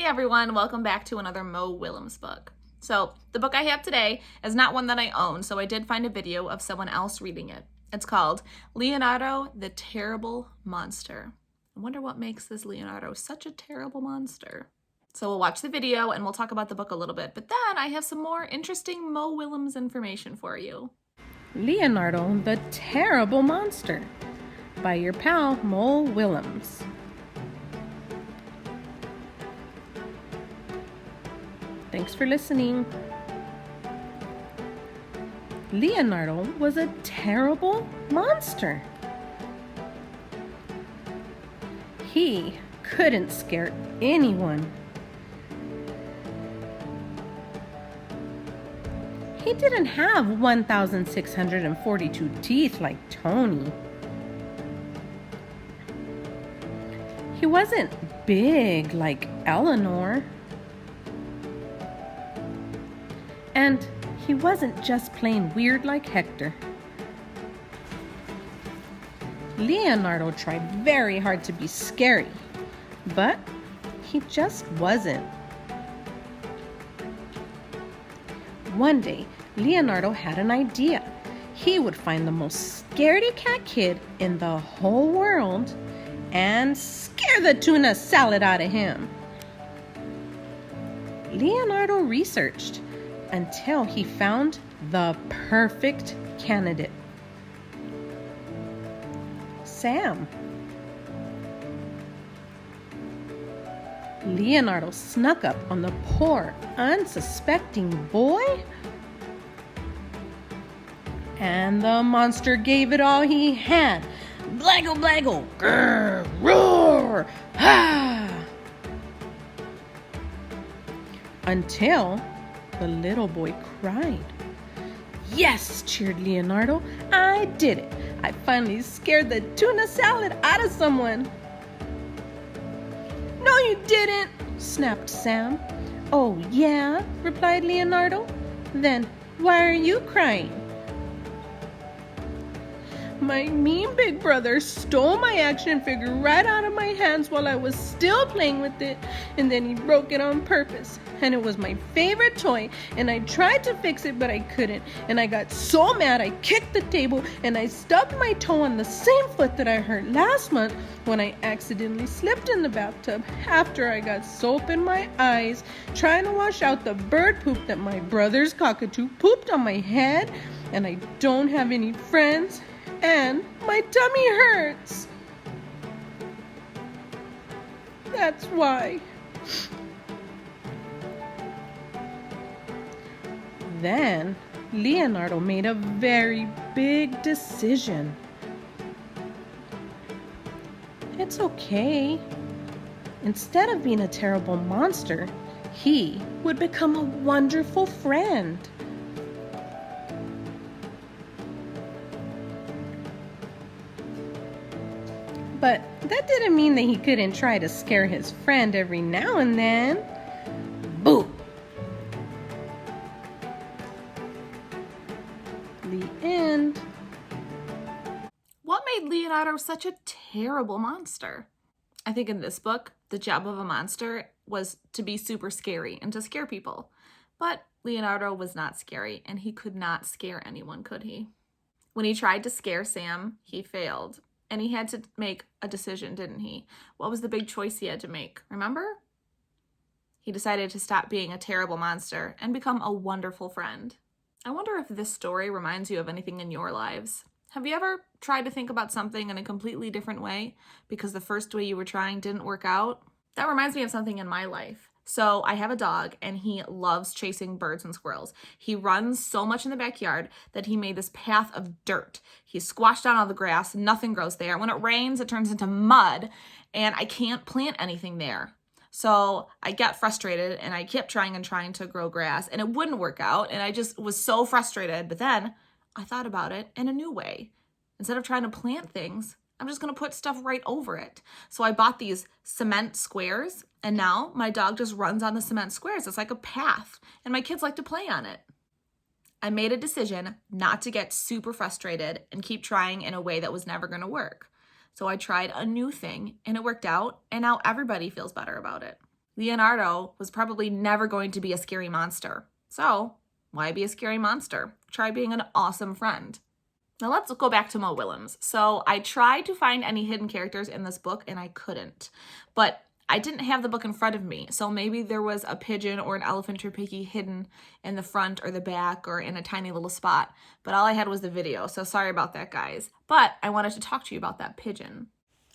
Hey everyone, welcome back to another Mo Willems book. So the book I have today is not one that I own, so I did find a video of someone else reading it. It's called Leonardo, the Terrible Monster. I wonder what makes this Leonardo such a terrible monster. So we'll watch the video and we'll talk about the book a little bit, but then I have some more interesting Mo Willems information for you. Leonardo, the Terrible Monster by your pal Mo Willems. Thanks for listening. Leonardo was a terrible monster. He couldn't scare anyone. He didn't have 1,642 teeth like Tony. He wasn't big like Eleanor. And he wasn't just plain weird like Hector. Leonardo tried very hard to be scary, but he just wasn't. One day, Leonardo had an idea. He would find the most scaredy cat kid in the whole world and scare the tuna salad out of him. Leonardo researched until he found the perfect candidate. Sam. Leonardo snuck up on the poor, unsuspecting boy, and the monster gave it all he had. Blaggle, blaggle, grrr, roar, ha! Until the little boy cried. Yes, cheered Leonardo, I did it. I finally scared the tuna salad out of someone. No, you didn't, snapped Sam. Oh, yeah, replied Leonardo. Then why are you crying? My mean big brother stole my action figure right out of my hands while I was still playing with it, and then he broke it on purpose. And it was my favorite toy, and I tried to fix it, but I couldn't. And I got so mad I kicked the table, and I stubbed my toe on the same foot that I hurt last month when I accidentally slipped in the bathtub after I got soap in my eyes trying to wash out the bird poop that my brother's cockatoo pooped on my head, and I don't have any friends. And my tummy hurts. That's why. Then Leonardo made a very big decision. It's okay. Instead of being a terrible monster, he would become a wonderful friend. But that didn't mean that he couldn't try to scare his friend every now and then. Boo! The end. What made Leonardo such a terrible monster? I think in this book, the job of a monster was to be super scary and to scare people. But Leonardo was not scary, and he could not scare anyone, could he? When he tried to scare Sam, he failed. And he had to make a decision, didn't he? What was the big choice he had to make? Remember? He decided to stop being a terrible monster and become a wonderful friend. I wonder if this story reminds you of anything in your lives. Have you ever tried to think about something in a completely different way because the first way you were trying didn't work out? That reminds me of something in my life. So I have a dog and he loves chasing birds and squirrels. He runs so much in the backyard that he made this path of dirt. He squashed down all the grass, nothing grows there. When it rains, it turns into mud and I can't plant anything there. So I got frustrated and I kept trying to grow grass and it wouldn't work out. And I just was so frustrated. But then I thought about it in a new way. Instead of trying to plant things, I'm just going to put stuff right over it. So I bought these cement squares and now my dog just runs on the cement squares. It's like a path and my kids like to play on it. I made a decision not to get super frustrated and keep trying in a way that was never going to work. So I tried a new thing and it worked out, and now everybody feels better about it. Leonardo was probably never going to be a scary monster. So, why be a scary monster? Try being an awesome friend. Now let's go back to Mo Willems. So I tried to find any hidden characters in this book and I couldn't. But I didn't have the book in front of me, so maybe there was a pigeon or an elephant or piggy hidden in the front or the back or in a tiny little spot. But all I had was the video, so sorry about that, guys. But I wanted to talk to you about that pigeon.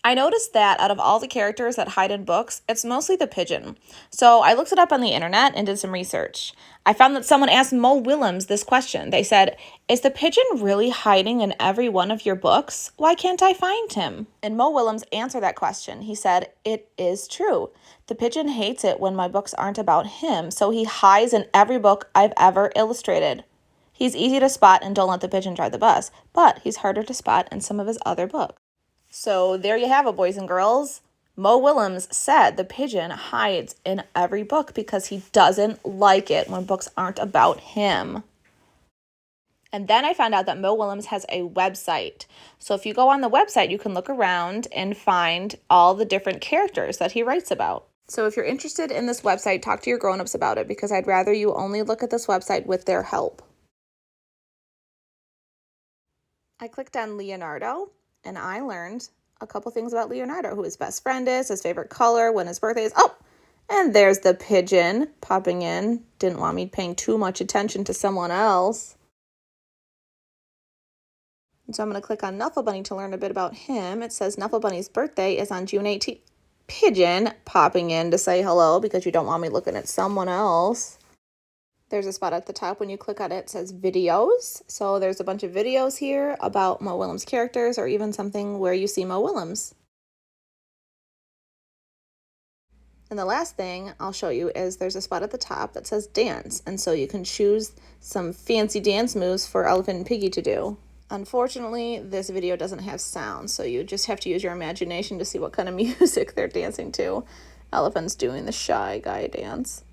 I noticed that out of all the characters that hide in books, it's mostly the pigeon. So I looked it up on the internet and did some research. I found that someone asked Mo Willems this question. They said, "Is the pigeon really hiding in every one of your books? Why can't I find him?" And Mo Willems answered that question. He said, "It is true. The pigeon hates it when my books aren't about him, so he hides in every book I've ever illustrated. He's easy to spot and don't let the pigeon drive the bus, but he's harder to spot in some of his other books." So there you have it, boys and girls. Mo Willems said the pigeon hides in every book because he doesn't like it when books aren't about him. And then I found out that Mo Willems has a website. So if you go on the website, you can look around and find all the different characters that he writes about. So if you're interested in this website, talk to your grown-ups about it because I'd rather you only look at this website with their help. I clicked on Leonardo. And I learned a couple things about Leonardo, who his best friend is, his favorite color, when his birthday is. Oh, and there's the pigeon popping in. Didn't want me paying too much attention to someone else. And so I'm going to click on Nuffle Bunny to learn a bit about him. It says Nuffle Bunny's birthday is on June 18th. Pigeon popping in to say hello because you don't want me looking at someone else. There's a spot at the top when you click on it, it says videos. So there's a bunch of videos here about Mo Willems characters or even something where you see Mo Willems. And the last thing I'll show you is there's a spot at the top that says dance. And so you can choose some fancy dance moves for Elephant and Piggy to do. Unfortunately, this video doesn't have sound, so you just have to use your imagination to see what kind of music they're dancing to. Elephant's doing the Shy Guy dance.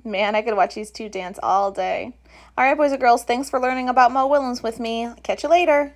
Man, I could watch these two dance all day. All right, boys and girls, thanks for learning about Mo Willems with me. Catch you later.